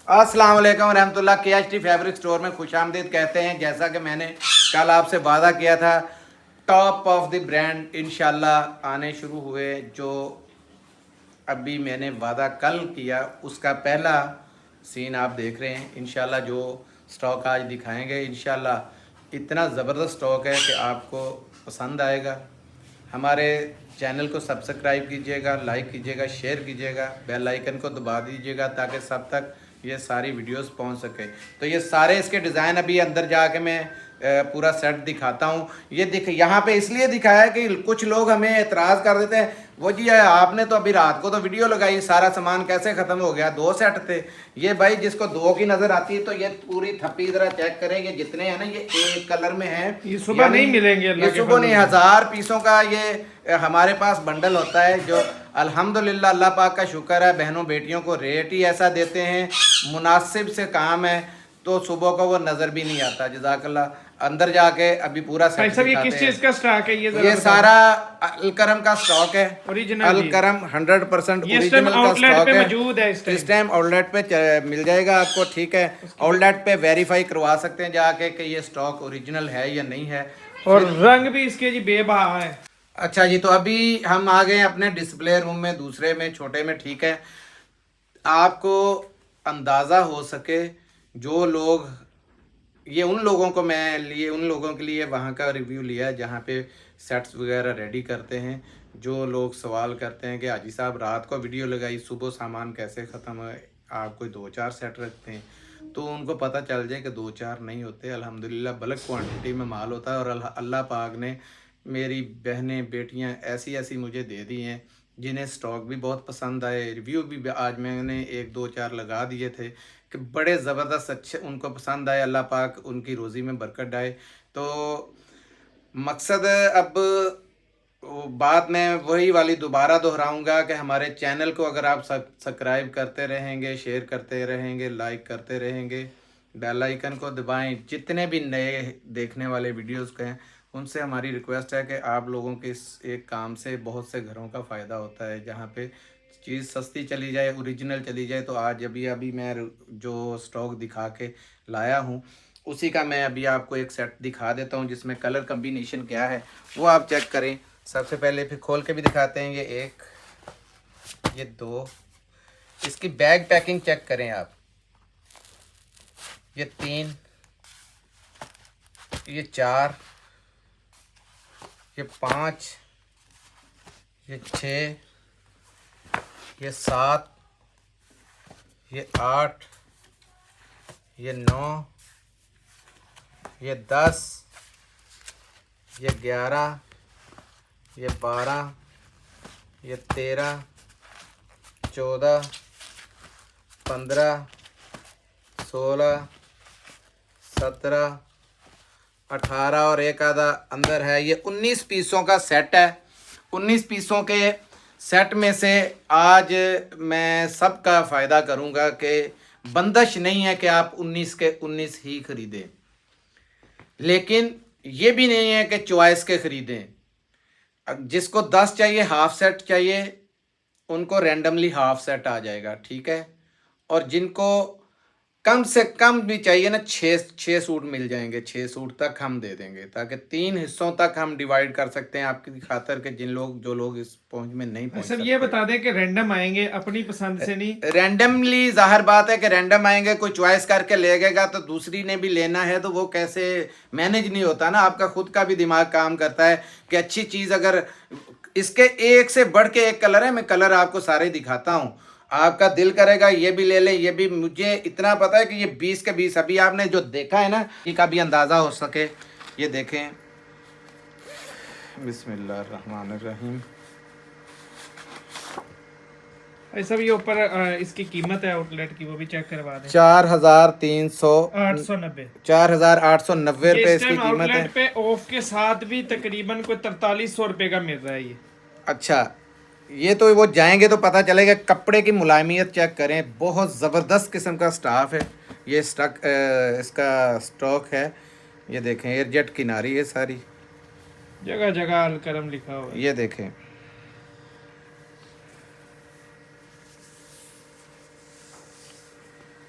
अस्सलाम वालेकुम रहमतुल्लाह। KHT फैब्रिक स्टोर में खुशामदीद कहते हैं। जैसा कि मैंने कल आपसे वादा किया था, टॉप ऑफ द ब्रांड इंशाल्लाह आने शुरू हुए। जो अभी मैंने वादा कल किया उसका पहला सीन आप देख रहे हैं। इंशाल्लाह जो स्टॉक आज दिखाएंगे इंशाल्लाह इतना ज़बरदस्त स्टॉक है कि आपको पसंद आएगा। हमारे चैनल को सब्सक्राइब कीजिएगा, लाइक कीजिएगा, शेयर कीजिएगा, बेल आइकन को दबा दीजिएगा ताकि सब तक ये सारी वीडियोस पहुंच सके। तो ये सारे इसके डिज़ाइन अभी अंदर जाके मैं पूरा सेट दिखाता हूँ। ये यहाँ पे इसलिए दिखाया कि कुछ लोग हमें एतराज़ कर देते हैं, वो जी आपने तो अभी रात को तो वीडियो लगाई, सारा सामान कैसे ख़त्म हो गया, 2 सेट थे। ये भाई जिसको 2 की नज़र आती है तो ये पूरी थप्पी ज़रा चेक करें। ये जितने हैं ना ये एक कलर में है, ये सुबह नहीं मिलेंगे। ये सुबह नहीं, 1000 पीसों का ये हमारे पास बंडल होता है। जो अल्हम्दुलिल्लाह अल्लाह पाक का शुक्र है, बहनों बेटियों को रेट ही ऐसा देते हैं, मुनासिब से काम है तो सुबह को वो नज़र भी नहीं आता। जज़ाकल्लाह। अंदर जाके अभी पूरा सेट सब ये दिखाते किस चीज हैं। का स्टॉक है? ये सारा अलकरम का स्टॉक है। ओरिजिनल अलकरम 100% ये इस टाइम ओरिजिनल का आउटलेट स्टॉक पे है। मौजूद है। इस टाइम आउटलेट पे मिल जाएगा आपको, ठीक है। आउटलेट पे वेरीफाई करवा सकते हैं जाके कि ये स्टॉक ओरिजिनल है या नहीं है। और रंग भी इसके जी बेबहा है। अच्छा जी, तो अभी हम आ गए अपने डिस्प्ले रूम में, दूसरे में, छोटे में, ठीक है। आपको अंदाज़ा हो सके जो लोग, ये उन लोगों को मैं लिए, उन लोगों के लिए वहाँ का रिव्यू लिया है जहाँ पे सेट्स वगैरह रेडी करते हैं। जो लोग सवाल करते हैं कि हाजी साहब रात को वीडियो लगाई, सुबह सामान कैसे ख़त्म है, आप कोई 2-4 सेट रखते हैं, तो उनको पता चल जाए कि 2-4 नहीं होते। अल्हम्दुलिल्लाह बल्क क्वांटिटी में माल होता है। और अल्लाह पाक ने मेरी बहनें बेटियां ऐसी ऐसी मुझे दे दी हैं जिन्हें स्टॉक भी बहुत पसंद आए। रिव्यू भी आज मैंने 1-2-4 लगा दिए थे कि बड़े ज़बरदस्त अच्छे उनको पसंद आए। अल्लाह पाक उनकी रोज़ी में बरकत डाले। तो मकसद अब बात मैं वही वाली दोबारा दोहराऊंगा कि हमारे चैनल को अगर आप सब्सक्राइब करते रहेंगे, शेयर करते रहेंगे, लाइक करते रहेंगे, बेल आइकन को दबाएं। जितने भी नए देखने वाले वीडियोस के हैं उनसे हमारी रिक्वेस्ट है कि आप लोगों के इस एक काम से बहुत से घरों का फ़ायदा होता है। जहाँ पे चीज़ सस्ती चली जाए, ओरिजिनल चली जाए। तो आज अभी अभी मैं जो स्टॉक दिखा के लाया हूँ उसी का मैं अभी आपको एक सेट दिखा देता हूँ जिसमें कलर कम्बिनेशन क्या है वो आप चेक करें। सबसे पहले फिर खोल के भी दिखाते हैं। ये 1, ये 2, इसकी बैग पैकिंग चेक करें आप। ये 3, ये 4, ये 5, ये 6, ये 7, ये 8, ये 9, ये 10, ये 11, ये 12, ये 13, 14, 15, 16, 17, 18 और एक आधा अंदर है। ये 19 पीसों का सेट है। 19 पीसों के सेट में से आज मैं सबका फ़ायदा करूंगा कि बंदिश नहीं है कि आप 19 के 19 ही ख़रीदें, लेकिन ये भी नहीं है कि चॉइस के ख़रीदें। जिसको 10 चाहिए, हाफ सेट चाहिए, उनको रैंडमली हाफ सेट आ जाएगा, ठीक है। और जिनको कम से कम भी चाहिए ना, 6 सूट मिल जाएंगे। 6 सूट तक हम दे देंगे ताकि 3 हिस्सों तक हम डिवाइड कर सकते हैं आपकी खातर के जो लोग इस पहुंच में नहीं पहुंच सर सकते। ये बता दें कि रैंडम आएंगे, अपनी पसंद से नहीं? रैंडमली जाहिर बात है कि रैंडम आएंगे, कोई चॉइस करके लेगा तो दूसरी ने भी लेना है तो वो कैसे मैनेज नहीं होता ना। आपका खुद का भी दिमाग काम करता है कि अच्छी चीज़ अगर इसके एक से बढ़ के एक कलर है, मैं कलर आपको सारे दिखाता हूँ, आपका दिल करेगा ये भी ले लें। ये भी मुझे इतना पता है कि ये 20 के 20 अभी आपने जो देखा है ना, इसका भी अंदाज़ा हो सके। ये देखें, बिस्मिल्लाहिर्रहमानिर्रहीम। ऐसा भी ऊपर इसकी कीमत है आउटलेट की, वो भी चेक करवा दें। 4,890 490 रुपये इसकी कीमत है। पे ऑफ के साथ भी तकरीबन कोई 4300 रुपये का मिल रहा है ये। अच्छा, ये तो वो जाएंगे तो पता चलेगा। कपड़े की मुलायमियत चेक करें, बहुत ज़बरदस्त किस्म का स्टाफ है। ये इसका स्टॉक है। ये देखें, एयरजेट किनारी है सारी, जगह जगह अलकरम लिखा हुआ है। ये देखें।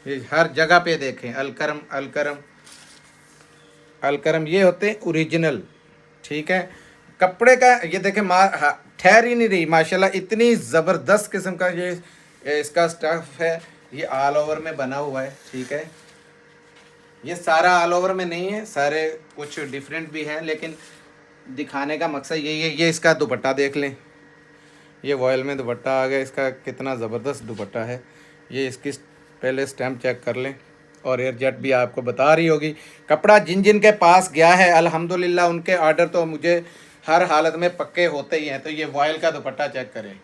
ये हर जगह पे देखें अलकरम अलकरम अलकरम, ये होते हैं ओरिजिनल। ठीक है, कपड़े का ये देखें ठहर ही नहीं रही माशाल्लाह, इतनी ज़बरदस्त किस्म का ये इसका स्टफ है। ये ऑल ओवर में बना हुआ है। ठीक है, ये सारा ऑल ओवर में नहीं है, सारे कुछ डिफरेंट भी हैं, लेकिन दिखाने का मकसद यही है। ये इसका दुपट्टा देख लें, ये वॉयल में दुपट्टा आ गया इसका, कितना ज़बरदस्त दुपट्टा है। ये इसकी पहले स्टैम्प चेक कर लें, और एयर जेट भी आपको बता रही होगी। कपड़ा जिन जिन के पास गया है अल्हम्दुलिल्लाह उनके ऑर्डर तो मुझे हर हालत में पक्के होते ही हैं। तो ये वॉयल का दुपट्टा चेक करें,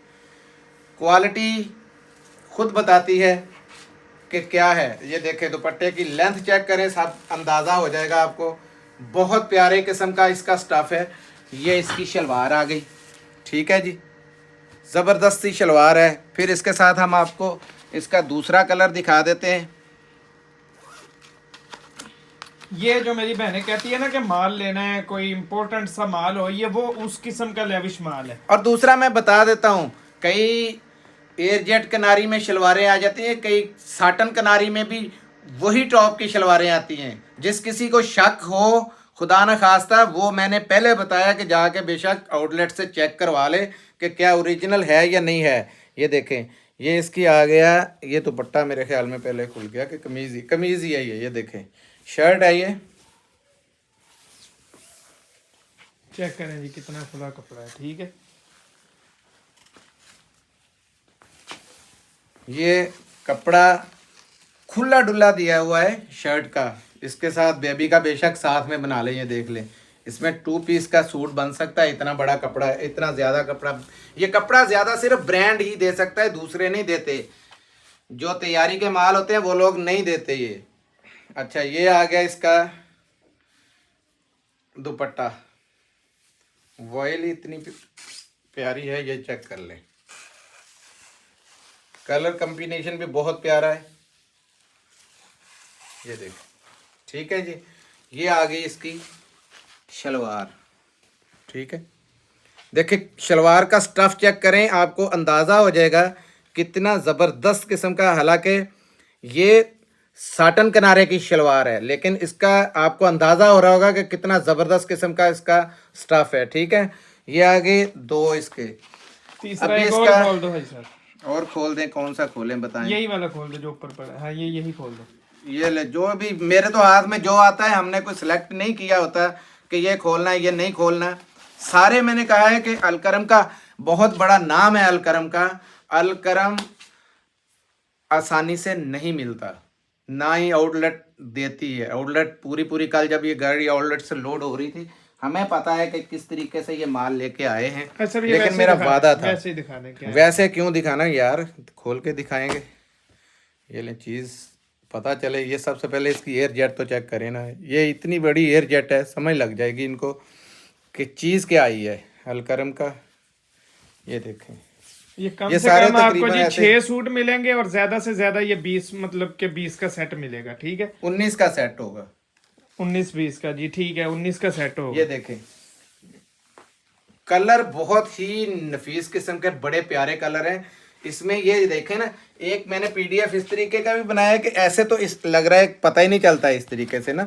क्वालिटी खुद बताती है कि क्या है। ये देखें, दुपट्टे की लेंथ चेक करें, सब अंदाज़ा हो जाएगा आपको। बहुत प्यारे किस्म का इसका स्टफ़ है। ये इसकी शलवार आ गई। ठीक है जी, ज़बरदस्त सी शलवार है। फिर इसके साथ हम आपको इसका दूसरा कलर दिखा देते हैं। ये जो मेरी बहनें कहती है ना कि माल लेना है, कोई इम्पोर्टेंट सा माल हो, ये वो उस किस्म का लेविश माल है। और दूसरा मैं बता देता हूँ, कई एयरजेट कनारी में शलवारें आ जाती हैं, कई साटन कनारी में भी वही टॉप की शलवारें आती हैं। जिस किसी को शक हो, खुदा न खास्ता, वो मैंने पहले बताया कि जाके बेशक आउटलेट से चेक करवा ले कि क्या ओरिजिनल है या नहीं है। ये देखें, ये इसकी आ गया, ये दुपट्टा मेरे ख्याल में पहले खुल गया कि कमीज़ ही है ये देखें, शर्ट है ये। चेक करें जी कितना खुला कपड़ा है। ठीक है, ये कपड़ा खुला डुल्ला दिया हुआ है शर्ट का। इसके साथ बेबी का बेशक साथ में बना लें। ये देख लें, इसमें 2 पीस का सूट बन सकता है। इतना बड़ा कपड़ा है, इतना ज़्यादा कपड़ा। ये कपड़ा ज़्यादा सिर्फ ब्रांड ही दे सकता है, दूसरे नहीं देते। जो तैयारी के माल होते हैं वो लोग नहीं देते ये। अच्छा, ये आ गया इसका दुपट्टा, वॉयल ही इतनी प्यारी है, ये चेक कर लें। कलर कॉम्बिनेशन भी बहुत प्यारा है, ये देख। ठीक है जी, ये आ गई इसकी शलवार। ठीक है, देखिए शलवार का स्टफ़ चेक करें, आपको अंदाज़ा हो जाएगा कितना ज़बरदस्त किस्म का। हालांकि ये साटन किनारे की शलवार है, लेकिन इसका आपको अंदाज़ा हो रहा होगा कि कितना ज़बरदस्त किस्म का इसका स्टफ़ है। ठीक है, ये आ गए 2 इसके। तीसरा अभी एक और इसका खोल दो भाई साहब, और खोल दें, कौन सा खोलें बताएं? यही वाला खोल दो जो ऊपर पड़ा है। हाँ, ये यही खोल दो। ये ले, जो भी मेरे तो हाथ में जो आता है, हमने कोई सिलेक्ट नहीं किया होता कि ये खोलना है ये नहीं खोलना। सारे मैंने कहा है कि अलकरम का बहुत बड़ा नाम है। अलकरम का, अलकरम आसानी से नहीं मिलता, ना ही आउटलेट देती है। आउटलेट पूरी कल जब ये गाड़ी आउटलेट से लोड हो रही थी, हमें पता है कि किस तरीके से ये माल लेके आए हैं। अच्छा, ये लेकिन मेरा वादा था, वैसे ही दिखाने क्या है? वैसे क्यों दिखाना यार, खोल के दिखाएंगे। ये ले चीज़ पता चले। ये सबसे पहले इसकी एयर जेट तो चेक करें ना। ये इतनी बड़ी एयर जेट है, समझ लग जाएगी इनको कि चीज़ क्या आई है अलकरम का। ये देखें, ये कम ये से सारे कम आपको तकरीबन जी ऐसे 6 सूट मिलेंगे, और ज्यादा से ज्यादा ये 20, मतलब के 20 का सेट मिलेगा। ठीक है, 19 का सेट होगा। 19-20 का जी, ठीक है, 19 का सेट होगा। ये देखें, कलर बहुत ही नफीस किस्म के बड़े प्यारे कलर हैं इसमें। ये देखें ना, एक मैंने पीडीएफ इस तरीके का भी बनाया है कि ऐसे तो इस लग रहा है पता ही नहीं चलता है इस तरीके से ना,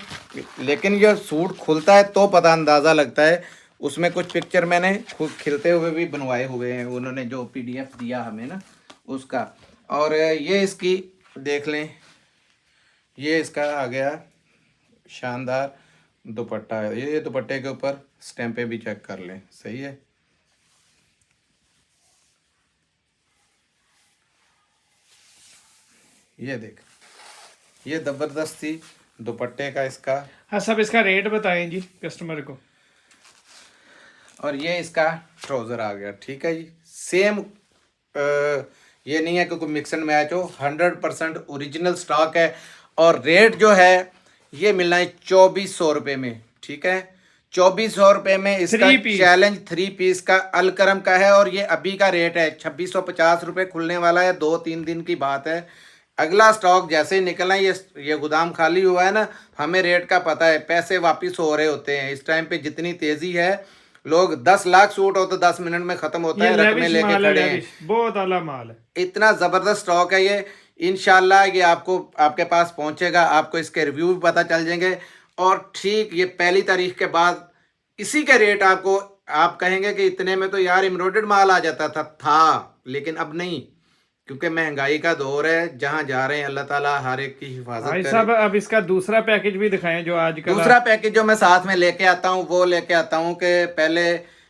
लेकिन ये सूट खुलता है तो पता अंदाज़ा लगता है। उसमें कुछ पिक्चर मैंने खुद खिलते हुए भी बनवाए हुए हैं, उन्होंने जो पीडीएफ दिया हमें ना उसका। और ये इसकी देख लें, ये इसका आ गया शानदार दुपट्टा है। ये दुपट्टे के ऊपर स्टैंपें भी चेक कर लें, सही है। ये देख, ये ज़बरदस्ती दुपट्टे का इसका। हाँ, सब इसका रेट बताएं जी कस्टमर को। और ये इसका ट्राउज़र आ गया। ठीक है जी, सेम ये नहीं है कि कोई मिक्स एंड मैच हो, 100% ओरिजिनल स्टॉक है। और रेट जो है ये मिलना है 2400 रुपये में। ठीक है, 2400 रुपये में इसका चैलेंज 3 पीस का अलकरम का है। और ये अभी का रेट है 2650 रुपये, खुलने वाला है, 2-3 दिन की बात है। अगला स्टॉक जैसे ही निकलना, ये गोदाम खाली हुआ है ना, हमें रेट का पता है, पैसे वापस हो रहे होते हैं इस टाइम पे। जितनी तेज़ी है, लोग 10 लाख सूट हो तो 10 मिनट में ख़त्म होता है, रकमें लेके खड़े हैं। बहुत आला माल है। इतना ज़बरदस्त स्टॉक है ये। इंशाल्लाह ये आपको आपके पास पहुंचेगा, आपको इसके रिव्यू भी पता चल जाएंगे। और ठीक ये 1 तारीख के बाद इसी के रेट आपको, आप कहेंगे कि इतने में तो यार एम्ब्रॉयडर्ड माल आ जाता था, लेकिन अब नहीं, क्योंकि महंगाई का दौर है। जहां जा रहे हैं अल्लाह ताला हर एक की हिफाजत भाई करे। साहब अब इसका दूसरा पैकेज भी दिखाएं जो आजकल दूसरा पैकेज जो मैं साथ में लेके आता हूँ वो लेके आता हूँ कि पहले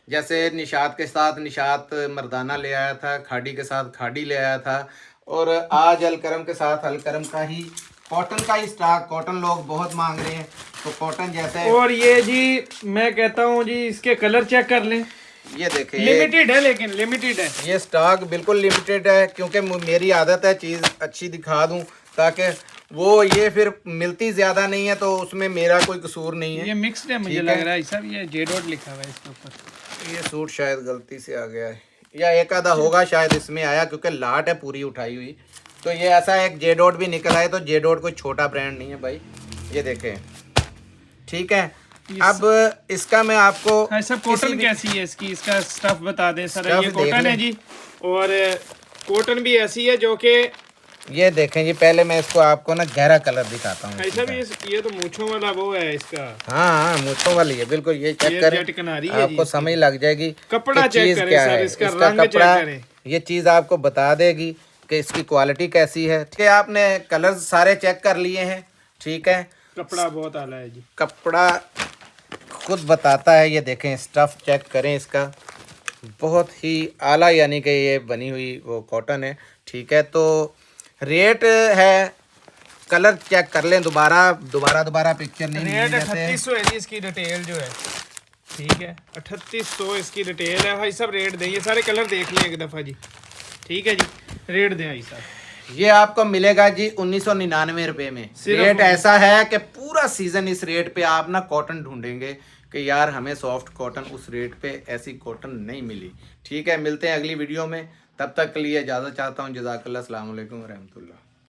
जैसे निशात के साथ निशात मर्दाना ले आया था, खाड़ी के साथ खाड़ी ले आया था, और आज अलकरम के साथ अलकरम का ही कॉटन का ही स्टॉक, कॉटन लोग बहुत मांग रहे हैं तो कॉटन जैसे। और ये जी मैं कहता हूँ जी इसके कलर चेक कर लें, ये देखें लिमिटेड है, लेकिन लिमिटेड है ये स्टॉक बिल्कुल लिमिटेड है, क्योंकि मेरी आदत है चीज़ अच्छी दिखा दूं ताकि वो ये फिर मिलती ज़्यादा नहीं है तो उसमें मेरा कोई कसूर नहीं है। ये मिक्स्ड है मुझे लग रहा है सब, ये जे डॉट लिखा हुआ है इसके ऊपर। ये सूट शायद गलती से आ गया है या एक आधा होगा शायद इसमें आया, क्योंकि लाट है पूरी उठाई हुई। तो ये ऐसा एक जे डॉट भी निकल आए, तो जे डॉट कोई छोटा ब्रांड नहीं है भाई, ये देखें ठीक है। अब इसका मैं आपको हाँ सब कॉटन कैसी है इसकी, इसका स्टफ बता दें सर। ये देख कॉटन है लें। जी, और कॉटन भी ऐसी है जो कि ये देखें जी, पहले मैं इसको आपको ना गहरा कलर दिखाता हूँ। ऐसा भी ये तो मूंछों वाला वो है इसका। हाँ मूंछों वाली है बिल्कुल, ये चेक करें आपको समझ लग जाएगी कपड़ा कि चेक चीज करें क्या सर, है, इसका इसका रंग चेक कपड़ा, करें। ये चीज आपको बता देगी कि इसकी क्वालिटी कैसी है। ठीक है, आपने कलर सारे चेक कर लिए हैं, ठीक है। कपड़ा बहुत आला है जी, कपड़ा खुद बताता है, ये देखें स्टफ चेक करें इसका, बहुत ही आला, यानी कि ये बनी हुई वो कॉटन है। ठीक है, तो रेट है, कलर चेक कर लें, दोबारा पिक्चर नहीं रेट मिलती जैसे। 3800 है जी इसकी डिटेल जो है, ठीक है 3800 इसकी डिटेल है भाई साहब। रेट दें, ये सारे कलर देख लें एक दफ़ा जी, ठीक है जी, रेट दें भाई साहब। ये आपको मिलेगा जी 1999 रुपए में। रेट ऐसा है कि पूरा सीजन इस रेट पे आप ना कॉटन ढूंढेंगे कि यार हमें सॉफ्ट कॉटन उस रेट पे ऐसी कॉटन नहीं मिली। ठीक है, मिलते हैं अगली वीडियो में, तब तक के लिए इजाज़त चाहता हूँ। जज़ाकल्लाह, अस्सलाम वालेकुम रहमतुल्लाह।